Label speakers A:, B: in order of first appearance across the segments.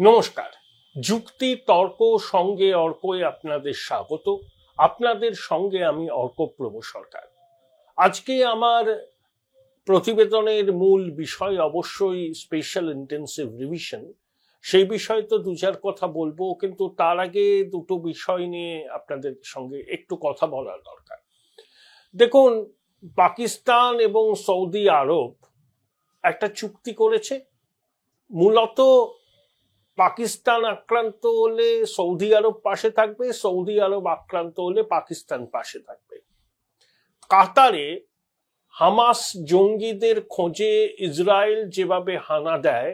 A: নমস্কার। যুক্তি তর্ক সঙ্গে অর্কয়ে আপনাদের স্বাগত। আপনাদের সঙ্গে আমি অর্কপ্রভ সরকার। আজকে আমার প্রতিবেদনের মূল বিষয় অবশ্যই স্পেশাল ইন্টেন্সিভ রিভিশন। সেই বিষয়ে তো দু চার কথা বলবো, কিন্তু তার আগে দুটো বিষয় নিয়ে আপনাদের সঙ্গে একটু কথা বলার দরকার। দেখুন, পাকিস্তান এবং সৌদি আরব একটা চুক্তি করেছে। মূলত পাকিস্তান আক্রান্ত হলে সৌদি আরব পাশে থাকবে, সৌদি আরব আক্রান্ত হলে পাকিস্তান পাশে থাকবে। কাতারে হামাস জঙ্গিদের খোঁজে ইসরায়েল যেভাবে হানা দেয়,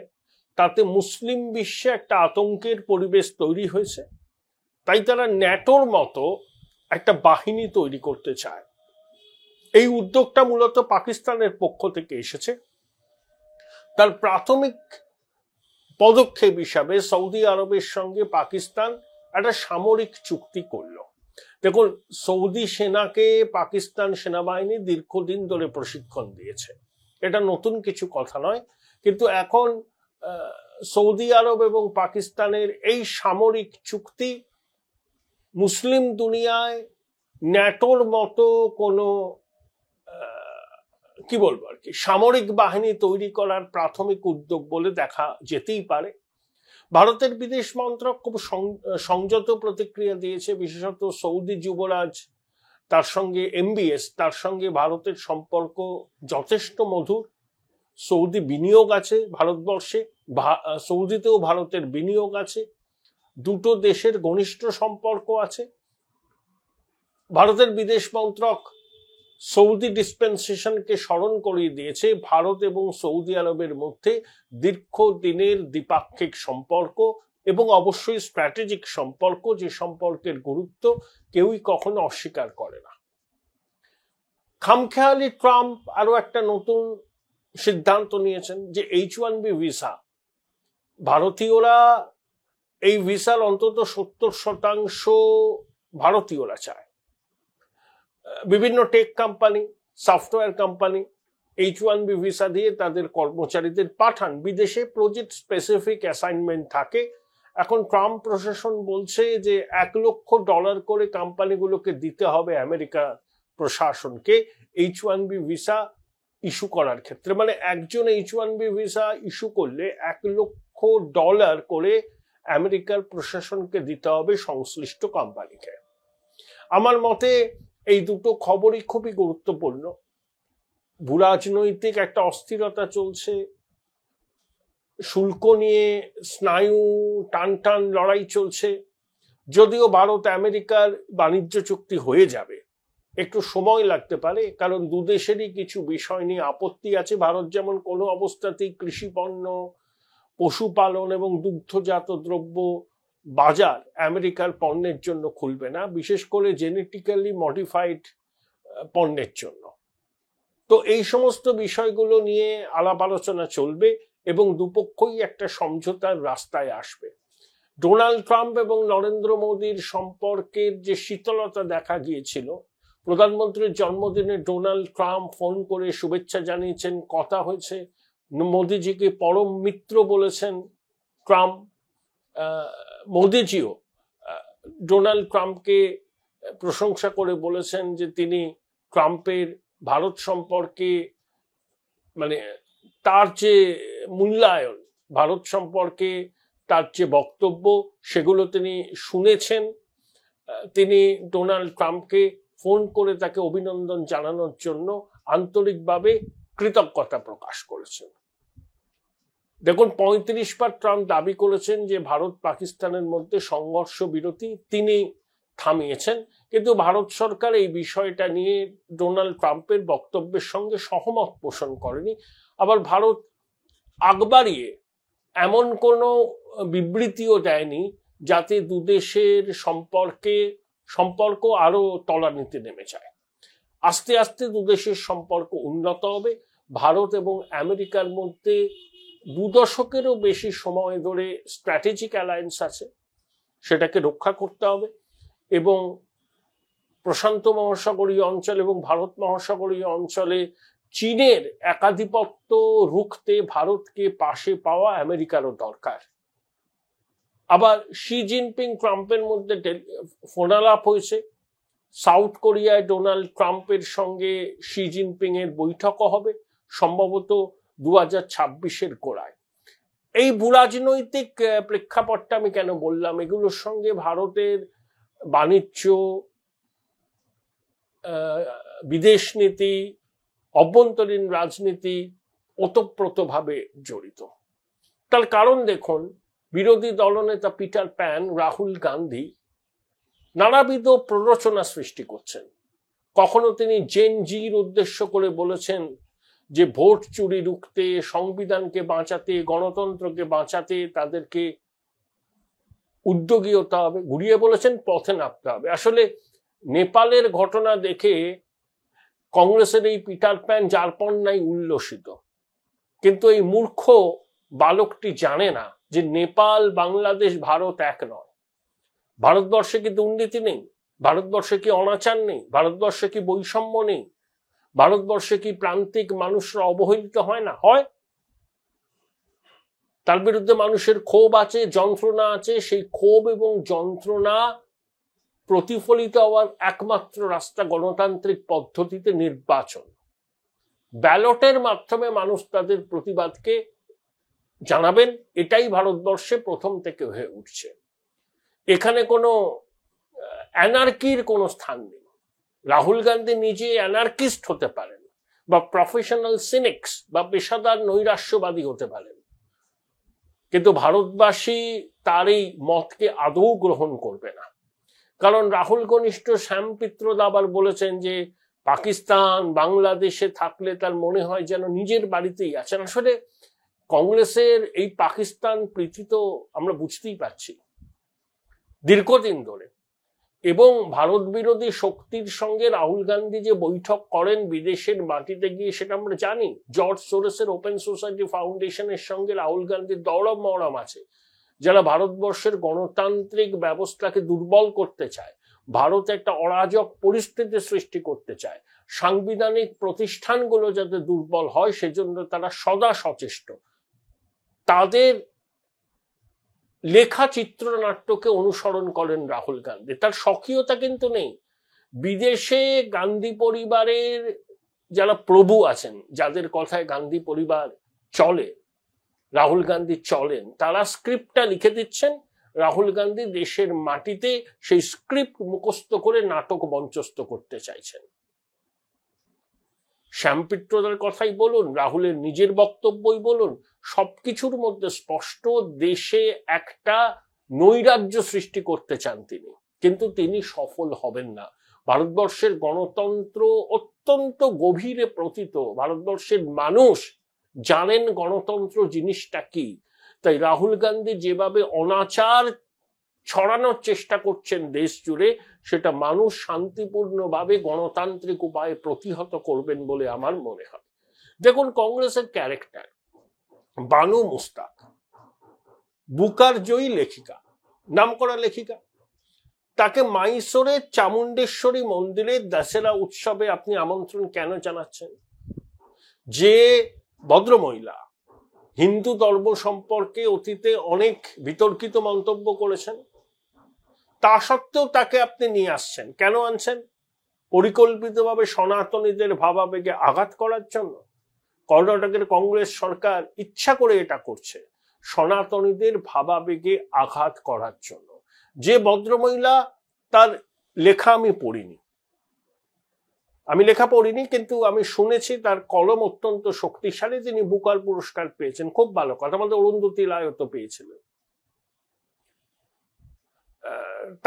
A: তাতে মুসলিম বিশ্বে একটা আতঙ্কের পরিবেশ তৈরি হয়েছে। তাই তারা ন্যাটোর মতো একটা বাহিনী তৈরি করতে চায়। এই উদ্যোগটা মূলত পাকিস্তানের পক্ষ থেকে এসেছে। তার প্রাথমিক পদক্ষেপ হিসাবে সৌদি আরবের সঙ্গে পাকিস্তান একটা সামরিক চুক্তি করলো। দেখুন, সৌদি সেনাকে পাকিস্তান সেনাবাহিনী দীর্ঘদিন ধরে প্রশিক্ষণ দিয়েছে, এটা নতুন কিছু কথা নয়। কিন্তু এখন সৌদি আরব এবং পাকিস্তানের এই সামরিক চুক্তি মুসলিম দুনিয়ায় ন্যাটোর মতো কোনো কি বলবো আর কি সামরিক বাহিনী তৈরি করার প্রাথমিক উদ্যোগ বলে দেখা যেতেই পারে। ভারতের বিদেশ মন্ত্রক খুব সংযত প্রতিক্রিয়া দিয়েছে। বিশেষত সৌদি যুবরাজ, তার সঙ্গে MBS, তার সঙ্গে ভারতের সম্পর্ক যথেষ্ট মধুর। সৌদি বিনিয়োগ আছে ভারতবর্ষে, সৌদিতেও ভারতের বিনিয়োগ আছে, দুটো দেশের ঘনিষ্ঠ সম্পর্ক আছে। ভারতের বিদেশ মন্ত্রক সৌদি ডিসপেন্সেশনকে স্মরণ করিয়ে দিয়েছে ভারত এবং সৌদি আরবের মধ্যে দীর্ঘদিনের দ্বিপাক্ষিক সম্পর্ক এবং অবশ্যই স্ট্র্যাটেজিক সম্পর্ক, যে সম্পর্কের গুরুত্ব কেউই কখনো অস্বীকার করে না। খামখেয়ালি ট্রাম্প আরো একটা নতুন সিদ্ধান্ত নিয়েছেন যে H1B ভিসা, ভারতীয়রা এই ভিসার অন্তত 70% ভারতীয়রা চায়। বিভিন্ন tech company, software company H1B visa দিয়ে তাদের কর্মচারীদের পাঠান বিদেশে। প্রজেক্ট স্পেসিফিক অ্যাসাইনমেন্ট থাকে। এখন ট্রাম্প প্রশাসন বলছে যে $1 লক্ষ করে কোম্পানিগুলোকে দিতে হবে আমেরিকা প্রশাসনকে H1B ভিসা ইস্যু করার ক্ষেত্রে। মানে একজন H1B ভিসা ইস্যু করলে $1 লক্ষ করে আমেরিকার প্রশাসনকে দিতে হবে সংশ্লিষ্ট কোম্পানিকে। আমার মতে এই দুটো খবরই খুবই গুরুত্বপূর্ণ। ভূরাজনৈতিক একটা অস্থিরতা চলছে, শুল্ক নিয়ে স্নায়ু টান লড়াই চলছে। যদিও ভারত আমেরিকার বাণিজ্য চুক্তি হয়ে যাবে, একটু সময় লাগতে পারে, কারণ দুদেশেরই কিছু বিষয় নিয়ে আপত্তি আছে। ভারত যেমন কোনো অবস্থাতেই কৃষিপণ্য, পশুপালন এবং দুগ্ধজাত দ্রব্য বাজার আমেরিকার পণ্যের জন্য খুলবে না, বিশেষ করে জেনেটিক্যালি মডিফাইড পণ্যের জন্য। তো এই সমস্ত বিষয়গুলো নিয়ে আলাপ আলোচনা চলবে এবং দুপক্ষই একটা সমঝোতার রাস্তায় আসবে। ডোনাল্ড ট্রাম্প এবং নরেন্দ্র মোদীর সম্পর্কের যে শীতলতা দেখা গিয়েছিল, প্রধানমন্ত্রীর জন্মদিনে ডোনাল্ড ট্রাম্প ফোন করে শুভেচ্ছা জানিয়েছেন, কথা হয়েছে, মোদীজিকে পরম মিত্র বলেছেন ট্রাম্প। মোদীজিও ডোনাল্ড ট্রাম্পকে প্রশংসা করে বলেছেন যে তিনি ট্রাম্পের ভারত সম্পর্কে, মানে তার যে মূল্যায়ন, ভারত সম্পর্কে তার যে বক্তব্য, সেগুলো তিনি শুনেছেন। তিনি ডোনাল্ড ট্রাম্পকে ফোন করে তাকে অভিনন্দন জানানোর জন্য আন্তরিকভাবে কৃতজ্ঞতা প্রকাশ করেছেন। দেখুন, 35 বার ট্রাম্প দাবি করেছেন যে ভারত পাকিস্তানের মধ্যে সংঘর্ষ বিরতি তিনি থামিয়েছেন, কিন্তু ভারত সরকার এই বিষয়টা নিয়ে ডোনাল্ড ট্রাম্পের বক্তব্যের সঙ্গে সহমত পোষণ করেনি। আবার ভারত আগ বাড়িয়ে এমন কোনো বিবৃতিও দেয়নি যাতে দুদেশের সম্পর্ক আরো তলানিতে নেমে যায়। আস্তে আস্তে দুদেশের সম্পর্ক উন্নত হবে। ভারত এবং আমেরিকার মধ্যে 2 দশকেরও বেশি সময় ধরে স্ট্র্যাটেজিক অ্যালায়েন্স আছে, সেটাকে রক্ষা করতে হবে এবং প্রশান্ত মহাসাগরীয় অঞ্চল এবং ভারত মহাসাগরীয় অঞ্চলে চীনের একাধিপত্য রুখতে ভারতকে পাশে পাওয়া আমেরিকারও দরকার। আবার শি জিনপিং ট্রাম্পের মধ্যে ফোনালাপ হয়েছে, সাউথ কোরিয়ায় ডোনাল্ড ট্রাম্পের সঙ্গে শি জিনপিং এর বৈঠকও হবে সম্ভবত 2026-এর গোড়ায়। এই ভূরাজনৈতিক প্রেক্ষাপটটা আমি কেন বললাম, এগুলোর সঙ্গে ভারতের বাণিজ্য, বিদেশ নীতি, অভ্যন্তরীণ রাজনীতি ওতপ্রোতভাবে জড়িত। তার কারণ দেখুন, বিরোধী দলনেতা পিটার প্যান রাহুল গান্ধী নানাবিধ প্ররোচনা সৃষ্টি করছেন। কখনো তিনি জেন জির উদ্দেশ্য করে বলেছেন যে ভোট চুরি রুখতে, সংবিধানকে বাঁচাতে, গণতন্ত্রকে বাঁচাতে তাদেরকে উদ্যোগী হতে হবে। ঘুরিয়ে বলেছেন পথে নামতে হবে। আসলে নেপালের ঘটনা দেখে কংগ্রেসের এই পিটার প্যান যারপন্নাই উল্লসিত, কিন্তু এই মূর্খ বালকটি জানে না যে নেপাল, বাংলাদেশ, ভারত এক নয়। ভারতবর্ষে কি দুর্নীতি নেই? ভারতবর্ষে কি অনাচার নেই? ভারতবর্ষে কি বৈষম্য নেই? ভারতবর্ষে কি প্রান্তিক মানুষরা অবহেলিত হয় না? হয়। তার বিরুদ্ধে মানুষের ক্ষোভ আছে, যন্ত্রণা আছে। সেই ক্ষোভ এবং যন্ত্রণা প্রতিফলিত হওয়ার একমাত্র রাস্তা গণতান্ত্রিক পদ্ধতিতে নির্বাচন। ব্যালটের মাধ্যমে মানুষ তাদের প্রতিবাদকে জানাবেন। এটাই ভারতবর্ষে প্রথম থেকে হয়ে উঠছে। এখানে কোনো অ্যানার্কির কোনো স্থান নেই। রাহুল গান্ধী নিজে অ্যানার্কিস্ট হতে পারেন, বা প্রফেশনাল সিনিক্স বা পেশাদার নৈরাশ্যবাদী হতে পারেন, কিন্তু ভারতবাসী তার এই মতকে আদৌ গ্রহণ করবে না। কারণ রাহুল ঘনিষ্ঠ শ্যাম পিত্রদা আবার বলেছেন যে পাকিস্তান বাংলাদেশে থাকলে তার মনে হয় যেন নিজের বাড়িতেই আছেন। আসলে কংগ্রেসের এই পাকিস্তান প্রীতি তো আমরা বুঝতেই পারছি দীর্ঘদিন ধরে। এবং ভারত বিরোধী শক্তির সঙ্গে রাহুল গান্ধী যে বৈঠক করেন বিদেশের মাটিতে গিয়ে, সেটা আমরা জানি। জর্জ সোরেসের ওপেন সোসাইটি ফাউন্ডেশনের সঙ্গে রাহুল গান্ধীর দরম মরম আছে, যারা ভারতবর্ষের গণতান্ত্রিক ব্যবস্থাকে দুর্বল করতে চায়, ভারতে একটা অরাজক পরিস্থিতি সৃষ্টি করতে চায়, সাংবিধানিক প্রতিষ্ঠানগুলো যাতে দুর্বল হয় সেজন্য তারা সদা সচেষ্ট। তাদের লেখা চিত্রনাট্যকে অনুসরণ করেন রাহুল গান্ধী। তার স্বকীয়তা কিন্তু নেই। বিদেশে গান্ধী পরিবারের যারা প্রভু আছেন, যাদের কথায় গান্ধী পরিবার চলে, রাহুল গান্ধী চলেন, তারা স্ক্রিপ্টটা লিখে দিচ্ছেন। রাহুল গান্ধী দেশের মাটিতে সেই স্ক্রিপ্ট মুখস্থ করে নাটক মঞ্চস্থ করতে চাইছেন। শ্যাম পিত্রদার কথাই বলুন, রাহুলের নিজের বক্তব্যই বলুন, সবকিছুর মধ্যে স্পষ্ট দেশে একটা নৈরাজ্য সৃষ্টি করতে চান তিনি, কিন্তু তিনি সফল হবেন না। ভারতবর্ষের গণতন্ত্র অত্যন্ত গভীরে প্রতীত। ভারতবর্ষের মানুষ জানেন গণতন্ত্র জিনিসটা কি। তাই রাহুল গান্ধী যেভাবে অনাচার ছড়ানোর চেষ্টা করছেন দেশ জুড়ে, সেটা মানুষ শান্তিপূর্ণভাবে গণতান্ত্রিক উপায়ে প্রতিহত করবেন বলে আমার মনে হয়। দেখুন কংগ্রেসের ক্যারেক্টার, বানু মুস্তাক বুকার জয়ী লেখিকা, নামকরা লেখিকা, তাকে মাইসোরের চামুণ্ডেশ্বরী মন্দিরের দশেরা উৎসবে আপনি আমন্ত্রণ কেন জানাচ্ছেন? যে ভদ্রমহিলা হিন্দু ধর্ম সম্পর্কে অতীতে অনেক বিতর্কিত মন্তব্য করেছেন, তা সত্ত্বেও তাকে আপনি নিয়ে আসছেন। কেন আনছেন? পরিকল্পিতভাবে সনাতনীদের ভাবাবেগে আঘাত করার জন্য। কর্ণাটকের কংগ্রেস সরকার ইচ্ছা করে এটা করছে, সনাতনীদের ভাবাবেগে আঘাত করার জন্য। যে ভদ্রমহিলা, তার লেখা আমি পড়িনি, কিন্তু আমি শুনেছি তার কলম অত্যন্ত শক্তিশালী। তিনি বুকার পুরস্কার পেয়েছেন, খুব ভালো কথা। আমাদের অরুন্ধতী রায়ও তো পেয়েছিলেন।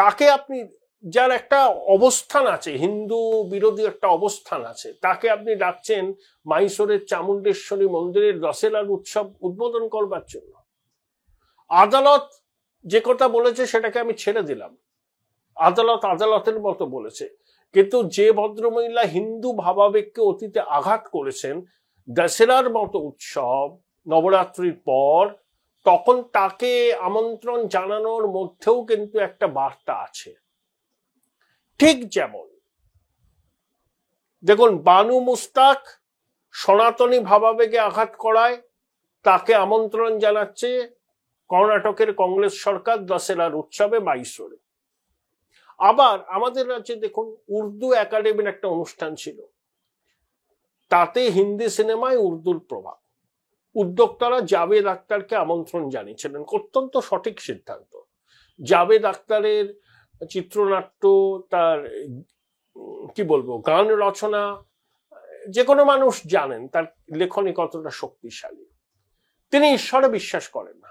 A: তাকে আপনি, যার একটা অবস্থান আছে, হিন্দু বিরোধী একটা অবস্থান আছে, তাকে আপনি ডাকছেন মাইসোরের চামুণ্ডেশ্বরী মন্দিরের দশেরার উৎসব উদ্বোধন করবার জন্য। আদালত যে কথা বলেছে সেটাকে আমি ছেড়ে দিলাম, আদালত আদালতের মতো বলেছে। কিন্তু যে ভদ্রমহিলা হিন্দু ভাবাবেগকে অতীতে আঘাত করেছেন, দশেরার মতো উৎসব নবরাত্রির পর, তখন তাকে আমন্ত্রণ জানানোর মধ্যেও কিন্তু একটা বার্তা আছে। ঠিক যেমন দেখুন, বানু মুস্তাক সনাতনী ভাবাবেগে আঘাত করায় তাকে আমন্ত্রণ জানাচ্ছে কর্ণাটকের কংগ্রেস সরকার দশেরার উৎসবে মাইসোরে। আবার আমাদের রাজ্যে দেখুন উর্দু একাডেমির একটা অনুষ্ঠান ছিল, তাতে হিন্দি সিনেমায় উর্দুর প্রভাব। উদ্যোক্তারা জাভেদ আখতারকে আমন্ত্রণ জানিয়েছিলেন, অত্যন্ত সঠিক সিদ্ধান্ত। জাভেদ আখতারের চিত্রনাট্য, তার কি বলবো গান রচনা, যে কোনো মানুষ জানেন তার লেখনী কতটা শক্তিশালী। তিনি ঈশ্বরে বিশ্বাস করেন না।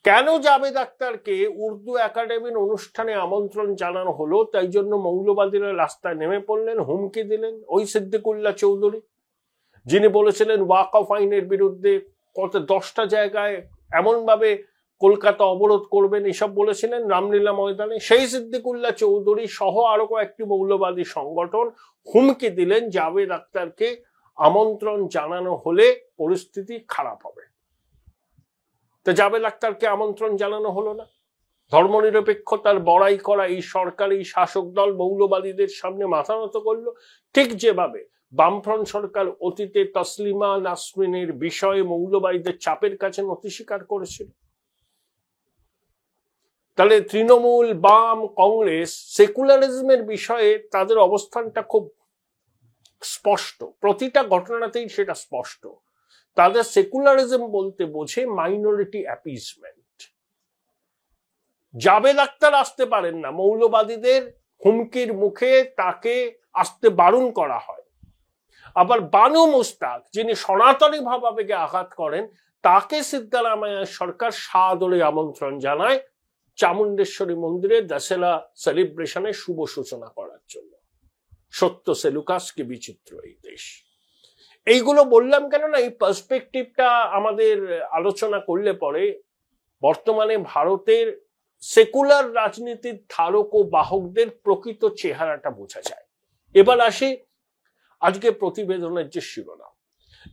A: কেন জাভেদ আখতারকে উর্দু একাডেমির অনুষ্ঠানে আমন্ত্রণ জানানো হলো, তাই জন্য মৌলবাদীরা রাস্তায় নেমে পড়লেন, হুমকি দিলেন। ওই সিদ্দিকুল্লাহ চৌধুরী, যিনি বলেছিলেন ওয়াকফ আইনের বিরুদ্ধে, কত 10টা জায়গায় এমন ভাবে কলকাতা অবরোধ করবেন, এসব বলেছিলেন রামলীলা ময়দানে, সেই সিদ্দিকুল্লাহ চৌধুরী সহ আরো কয়েকটি মৌলবাদী সংগঠন হুমকি দিলেন জাভেদ আখতারকে আমন্ত্রণ জানানো হলে পরিস্থিতি খারাপ হবে। তো জাভেদ আখতারকে আমন্ত্রণ জানানো হলো না। ধর্মনিরপেক্ষতার বড়াই করা এই সরকারি শাসক দল মৌলবাদীদের সামনে মাথা নত করলো, ঠিক যেভাবে বামফ্রন্ট সরকার অতীতে তসলিমা নাসরিনের বিষয়ে মৌলবাদীদের চাপের কাছে নথি স্বীকার করেছিল। তাহলে তৃণমূল, বাম, কংগ্রেস সেকুলারিজমের বিষয়ে তাদের অবস্থানটা খুব স্পষ্ট, প্রতিটা ঘটনাতেই সেটা স্পষ্ট। তাদের সেকুলারিজম বলতে বোঝে মাইনরিটি অ্যাপিজমেন্ট। জাভেদ আখতার আসতে পারেন না, মৌলবাদীদের হুমকির মুখে তাকে আসতে বারণ করা হয়। আবার বানু মুস্তাক, যিনি সনাতনী ভাবাবেগে আঘাত করেন, তাকে সিদ্দারামাইয়া সরকার সাদরে আমন্ত্রণ জানায় চামুণ্ডেশ্বরী মন্দিরে দশেরা সেলিব্রেশনের শুভ সূচনা করার জন্য। সত্য সেলুকাস কি বিচিত্র এই দেশ। এইগুলো বললাম কেন না, এই পার্সপেক্টিভটা আমাদের আলোচনা করলে পরে বর্তমানে ভারতের সেকুলার রাজনীতির ধারক ও বাহকদের প্রকৃত চেহারাটা বোঝা যায়। এবার আসি আজকে প্রতিবেদনের যে শিরোনাম।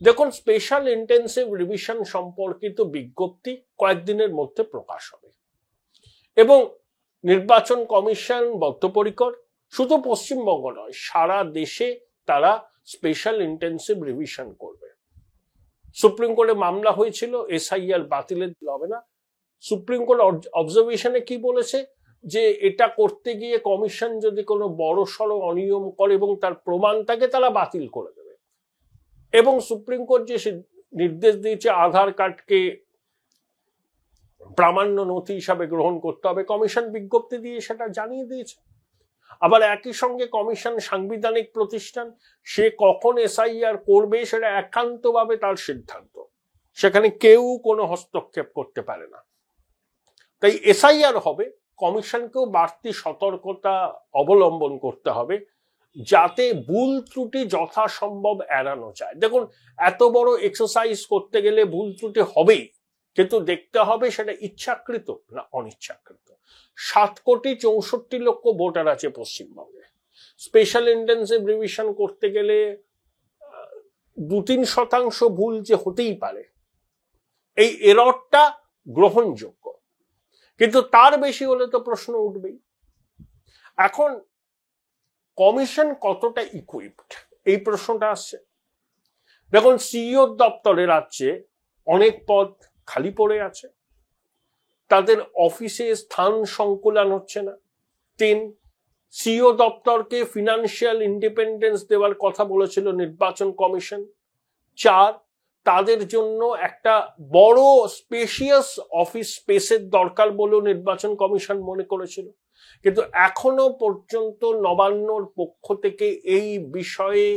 A: দেখুন, স্পেশাল ইন্টেন্সিভ রিভিশন সম্পর্কিত বিজ্ঞপ্তি কয়েকদিনের মধ্যে প্রকাশ হবে এবং নির্বাচন কমিশন বদ্ধপরিকর, শুধু পশ্চিমবঙ্গ নয় সারা দেশে তারা স্পেশাল ইন্টেন্সিভ রিভিশন করবে। সুপ্রিম কোর্টে মামলা হয়েছিল এসআইআর বাতিলের হবে না। সুপ্রিম কোর্ট অবজারভেশনে কি বলেছে, যে এটা করতে গিয়ে কমিশন যদি কোনো বড় সড় অনিয়ম করে এবং তার প্রমাণ থাকে, তারা বাতিল করে দেবে। এবং সুপ্রিম কোর্ট যে নির্দেশ দিয়েছে আধার কার্ডকে প্রামাণ্য নথি হিসাবে গ্রহণ করতে হবে, কমিশন বিজ্ঞপ্তি দিয়ে সেটা জানিয়ে দিয়েছে। আবার একই সঙ্গে কমিশন সাংবিধানিক প্রতিষ্ঠান, সে কখন এসআইআর করবে সেটা একান্তভাবে তার সিদ্ধান্ত, সেখানে কেউ কোনো হস্তক্ষেপ করতে পারে না। তাই এসআইআর হবে, কমিশনকেও বাড়তি সতর্কতা অবলম্বন করতে হবে যাতে ভুল ত্রুটি যথাসম্ভব এড়ানো যায়। দেখুন, এত বড় এক্সারসাইজ করতে গেলে ভুল ত্রুটি হবেই, কিন্তু দেখতে হবে সেটা ইচ্ছাকৃত না অনিচ্ছাকৃত। 7,64,00,000 ভোটার আছে পশ্চিমবঙ্গে। স্পেশাল ইন্টেন্সিভ রিভিশন করতে গেলে 2-3% ভুল যে হতেই পারে, এই এররটা গ্রহণযোগ্য, কিন্তু তার বেশি হলে তো প্রশ্ন উঠবেই। এখন কমিশন কতটা ইকুইপড, এই প্রশ্নটা আসছে। দেখুন, সিইও দপ্তরে রাজ্যে অনেক পদ খালি পড়ে আছে, তাদের অফিসে স্থান সংকুলান হচ্ছে না। 3, সিইও দপ্তরকে ফিনান্সিয়াল ইন্ডিপেন্ডেন্স দেওয়ার কথা বলেছিল নির্বাচন কমিশন। 4, তাদের জন্য একটা বড় স্পেশিয়াস অফিস স্পেসের দরকার বলেও নির্বাচন কমিশন মনে করেছিল, কিন্তু এখনো পর্যন্ত নবান্নর পক্ষ থেকে এই বিষয়ে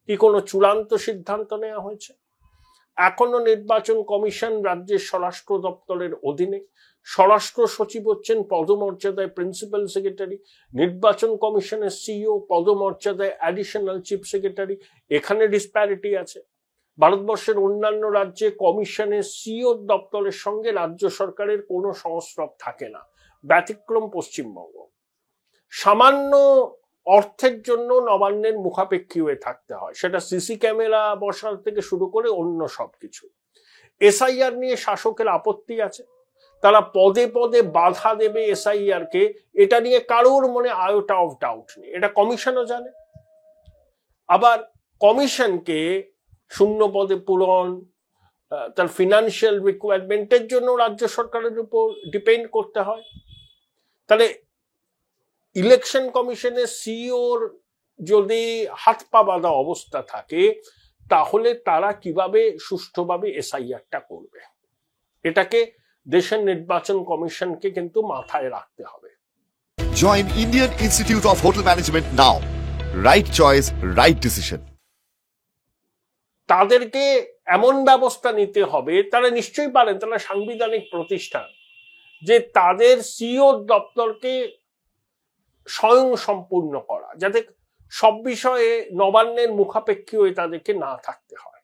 A: কি কোনো চূড়ান্ত সিদ্ধান্ত নেওয়া হয়েছে? এখনো নির্বাচন কমিশন রাজ্যের স্বরাষ্ট্র দপ্তরের অধীনে, স্বরাষ্ট্র সচিব হচ্ছেন পদমর্যাদায় প্রিন্সিপাল সেক্রেটারি, নির্বাচন কমিশনের সিইও পদমর্যাদায় অ্যাডিশনাল চিফ সেক্রেটারি। এখানে ডিসপ্যারিটি আছে। ভারতবর্ষের অন্যান্য রাজ্যে কমিশনের সিইও দপ্তরের সঙ্গে রাজ্য সরকারের কোনো সংস্রব থাকে না, ব্যতিক্রম পশ্চিমবঙ্গ। সামান্য অর্থের জন্য নবান্নের মুখাপেক্ষী হয়ে থাকতে হয়, সেটা সিসি ক্যামেরা বসার থেকে শুরু করে অন্য সবকিছু। এসআইআর নিয়ে শাসকের আপত্তি আছে, তারা পদে পদে বাধা দেবে এসআইআর কে, এটা নিয়ে কারোর মনে আয়োটা অফ ডাউট নেই, এটা কমিশনও জানে। আবার কমিশনকে শূন্য পদে পূরণ, তার ফিনান্সিয়াল রিকোয়ারমেন্টের জন্য রাজ্য সরকারের উপর ডিপেন্ড করতে হয়। তাহলে ইলেকশন কমিশনের সিইওর যদি হাত পা বাঁধা অবস্থা থাকে, তাহলে তারা কিভাবে সুষ্ঠুভাবে এসআইআরটা করবে? এটাকে দেশের নির্বাচন কমিশনকে কিন্তু মাথায় রাখতে হবে।
B: Join Indian Institute of Hotel Management now. Right choice, right decision.
A: তাদেরকে এমন ব্যবস্থা নিতে হবে, তারা নিশ্চয়ই পারেন, তারা সাংবিধানিক প্রতিষ্ঠান, যে তাদের সিইও দপ্তরকে স্বয়ং সম্পূর্ণ করা, যাতে সব বিষয়ে নবান্নের মুখাপেক্ষী হয়ে তাদেরকে না থাকতে হয়।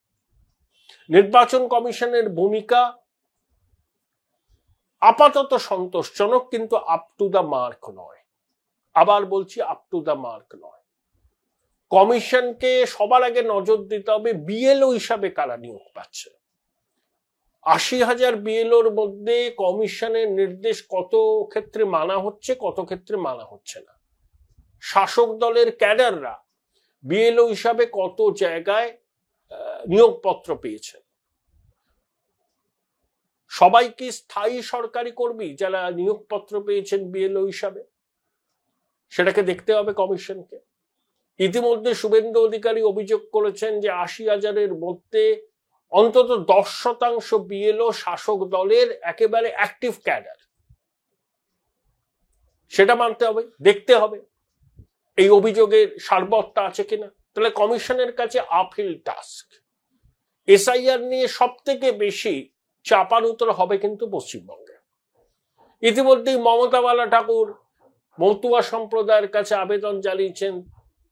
A: নির্বাচন কমিশনের ভূমিকা আপাতত সন্তোষজনক, কিন্তু আপ টু দ্য মার্ক নয়। আবার বলছি, আপ টু দ্য মার্ক নয়। কমিশনকে সবার আগে নজর দিতে হবে বিএলও হিসাবে কারা নিয়োগ পাচ্ছে। 80,000 বিএলওর মধ্যে কমিশনের নির্দেশ কত ক্ষেত্রে মানা হচ্ছে, কত ক্ষেত্রে মানা হচ্ছে না। শাসক দলের ক্যাডাররা বিএলও হিসাবে কত জায়গায় নিয়োগপত্র পেয়েছে। সবাই কি স্থায়ী সরকারি কর্মী যারা নিয়োগপত্র পেয়েছেন বিএলও হিসাবে? সেটাকে দেখতে হবে কমিশনকে। ইতিমধ্যে শুভেন্দু অধিকারী অভিযোগ করেছেন যে 80,000-এর মধ্যে অন্তত 10% বিএলও শাসক দলের একেবারে অ্যাক্টিভ ক্যাডার। সেটা মানতে হবে, দেখতে হবে এই অভিযোগের সারবত্তা আছে কিনা। তাহলে কমিশনের কাছে আপহিল টাস্ক। এসআইআর নিয়ে সব থেকে বেশি চাপানুতর হবে কিন্তু পশ্চিমবঙ্গে। ইতিমধ্যেই মমতা বালা ঠাকুর মতুয়া সম্প্রদায়ের কাছে আবেদন জানিয়েছেন,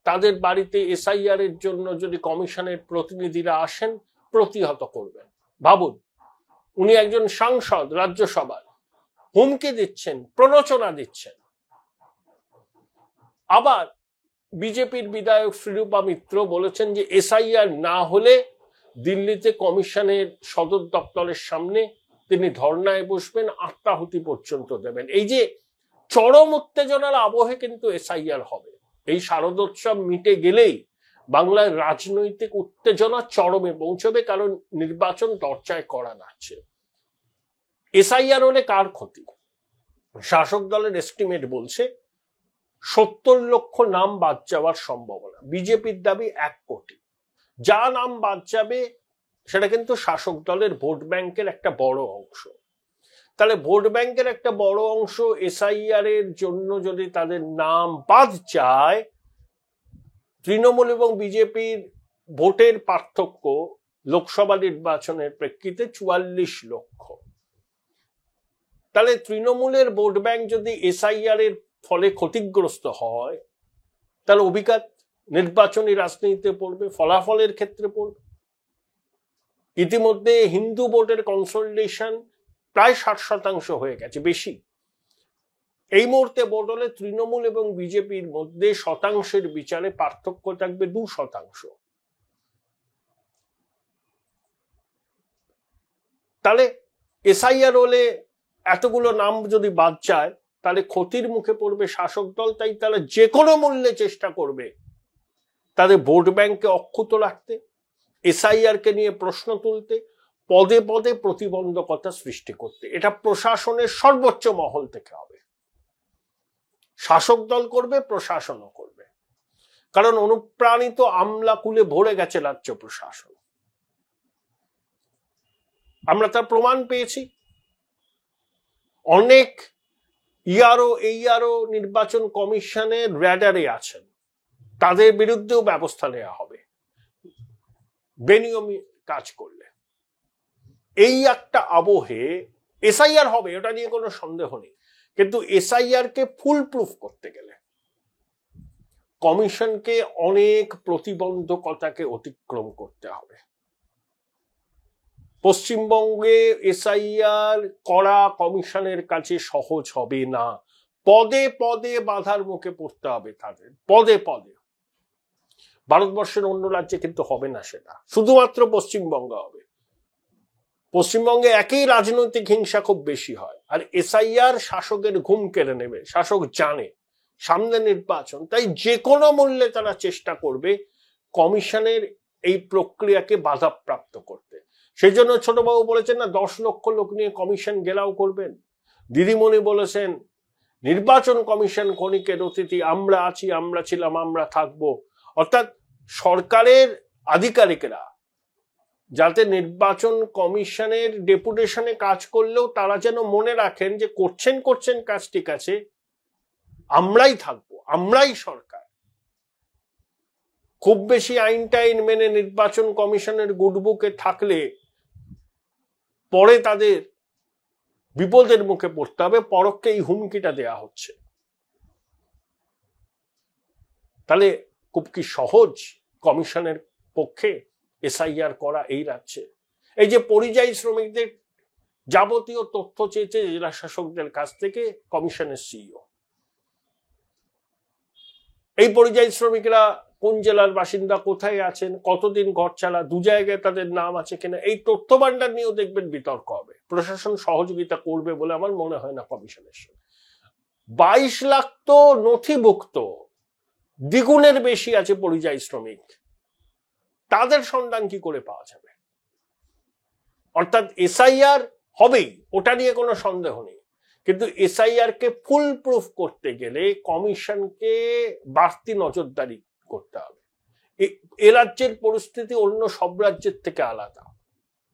A: তাদের বাড়িতে এসআইআর এর জন্য যদি কমিশনের প্রতিনিধিরা আসেন প্রতিহত করবেন। ভাবুন, উনি একজন সাংসদ, রাজ্যসভার, হুমকি দিচ্ছেন, প্ররোচনা দিচ্ছেন। আবার বিজেপির বিধায়ক শ্রীরূপা মিত্র বলেছেন যে এসআইআর না হলে দিল্লিতে কমিশনের সদর দপ্তরের সামনে তিনি ধর্নায় বসবেন, আত্মাহুতি পর্যন্ত দেবেন। এই যে চরম উত্তেজনার আবহে কিন্তু এসআইআর হবে। এই শারদোৎসব মিটে গেলেই বাংলার রাজনৈতিক উত্তেজনা চরমে পৌঁছবে, কারণ নির্বাচন দরজায় করা নাড়ছে। এসআইআর হলে কার ক্ষতি? শাসক দলের এস্টিমেট বলছে 70 লক্ষ নাম বাদ যাওয়ার সম্ভাবনা। বিজেপির দাবি 1 কোটি। যা নাম বাদ যাবে সেটা কিন্তু শাসক দলের ভোট ব্যাংকের একটা বড় অংশ। তাহলে ভোট ব্যাংকের একটা বড় অংশ এসআইআর এর জন্য যদি তাদের নাম বাদ যায়, তৃণমূল এবং বিজেপির ভোটের পার্থক্য লোকসভা নির্বাচনের প্রেক্ষিতে 44 লক্ষ। তাহলে তৃণমূলের ভোট ব্যাংক যদি এসআইআর এর ফলে ক্ষতিগ্রস্ত হয়, তাহলে অভিঘাত নির্বাচনী রাজনীতিতে পড়বে, ফলাফলের ক্ষেত্রে পড়বে। ইতিমধ্যে হিন্দু ভোটের কনসলিডেশন প্রায় 60% হয়ে গেছে, বেশি। এই মুহূর্তে ভোট হলে তৃণমূল এবং বিজেপির মধ্যে শতাংশের বিচারে পার্থক্য থাকবে 2%। তাহলে এসআইআর হলে এতগুলো নাম যদি বাদ যায়, তাহলে ক্ষতির মুখে পড়বে শাসক দল। তাই তাহলে যে কোনো মূল্যে চেষ্টা করবে তাদের ভোট ব্যাংককে অক্ষুণ্ণ রাখতে, এসআইআর কে নিয়ে প্রশ্ন তুলতে, পদে পদে প্রতিবন্ধকতা সৃষ্টি করতে। এটা প্রশাসনের সর্বোচ্চ মহল থেকে হবে। শাসক দল করবে, প্রশাসনও করবে, কারণ অনুপ্রাণিত আমলাকুলে ভরে গেছে রাজ্য প্রশাসন। আমরা তার প্রমাণ পেয়েছি। অনেক ইআরও নির্বাচন কমিশনের র্যাডারে আছেন, তাদের বিরুদ্ধেও ব্যবস্থা নেওয়া হবে বেনিয়মী কাজ করলে। এই একটা আবহে এসআইআর হবে, ওটা নিয়ে কোনো সন্দেহ নেই, কিন্তু এসআইআর কে ফুল প্রুফ করতে গেলে কমিশনকে অনেক প্রতিবন্ধকতাকে অতিক্রম করতে হবে। পশ্চিমবঙ্গে এসআইআর করা কমিশনের কাছে সহজ হবে না। পদে পদে বাধার মুখে পড়তে হবে তাদের, পদে পদে। ভারতবর্ষের অন্য রাজ্যে কিন্তু হবে না সেটা, শুধুমাত্র পশ্চিমবঙ্গে হবে। পশ্চিমবঙ্গে একই রাজনৈতিক হিংসা খুব বেশি হয়, আর এসআইআর শাসকের ঘুম কেড়ে নেবে। শাসক জানে সামনে নির্বাচন, তাই যে কোনো মূল্যে তারা চেষ্টা করবে কমিশনের এই প্রক্রিয়াকে বাধাপ্রাপ্ত করতে। সেই জন্য ছোটবাবু বলেছেন না 10 লক্ষ লোক নিয়ে কমিশন ঘেরাও করবেন। দিদিমণি বলেছেন নির্বাচন কমিশন ক্ষণিকের অতিথি, আমরা আছি, আমরা ছিলাম, আমরা থাকবো। অর্থাৎ সরকারের আধিকারিকেরা যাতে নির্বাচন কমিশনের ডেপুটেশনে কাজ করলেও তারা যেন মনে রাখেন যে করছেন কাজ ঠিক আছে, আমরাই থাকবো, আমরাই সরকার। খুব বেশি আইন টাইন মেনে নির্বাচন কমিশনের গুডবুকে থাকলে পরে তাদের বিপদের মুখে পড়তে হবে, পরোক্ষে এই হুমকিটা দেয়া হচ্ছে। তাহলে খুব কি সহজ কমিশনের পক্ষে এসআইআর করা এই রাজ্যে? এই যে পরিযায়ী শ্রমিকদের যাবতীয় তথ্য চেয়েছে জেলা শাসকদের কাছ থেকে কমিশনের সিইও, এই পরিযায়ী শ্রমিকরা কোন জেলার বাসিন্দা, কোথায় আছেন, কতদিন ঘর চালা, 2 জায়গায় তাদের নাম আছে কিনা, এই তথ্য ভান্ডার নিয়েও দেখবেন বিতর্ক হবে। প্রশাসন সহযোগিতা করবে বলে আমার মনে হয় না কমিশনের সঙ্গে। 22 লাখ তো নথিভুক্ত, দ্বিগুণের বেশি আছে পরিযায়ী শ্রমিক, তাদের সন্ধান কি করে পাওয়া যাবে? অর্থাৎ এসআইআর হবেই, ওটা নিয়ে কোনো সন্দেহ নেই, কিন্তু এসআইআর কে ফুল প্রুফ করতে গেলে কমিশনকে বাড়তি নজরদারি করতে হবে। এ রাজ্যের পরিস্থিতি অন্য সব রাজ্যের থেকে আলাদা।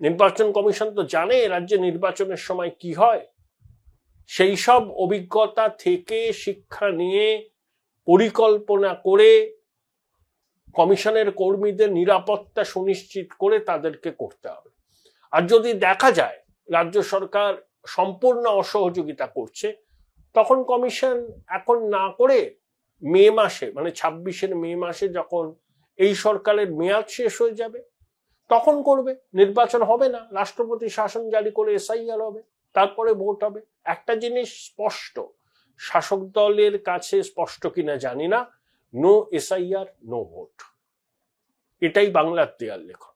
A: নির্বাচন কমিশন তো জানে রাজ্যে নির্বাচনের সময় কি হয়, সেই সব অভিজ্ঞতা থেকে শিক্ষা নিয়ে পরিকল্পনা করে কমিশনের কর্মীদের নিরাপত্তা সুনিশ্চিত করে তাদেরকে করতে হবে। আর যদি দেখা যায় রাজ্য সরকার সম্পূর্ণ অসহযোগিতা করছে, তখন কমিশন এখন না করে মে মাসে, মানে 26-এর মে মাসে যখন এই সরকারের মেয়াদ শেষ হয়ে যাবে তখন করবে। নির্বাচন হবে না, রাষ্ট্রপতি শাসন জারি করে এসআইআর হবে, তারপরে ভোট হবে। একটা জিনিস স্পষ্ট, শাসক দলের কাছে স্পষ্ট কিনা জানি না, নো এসআইআর নো ভোট, এটাই বাংলার দেয়াল লেখন।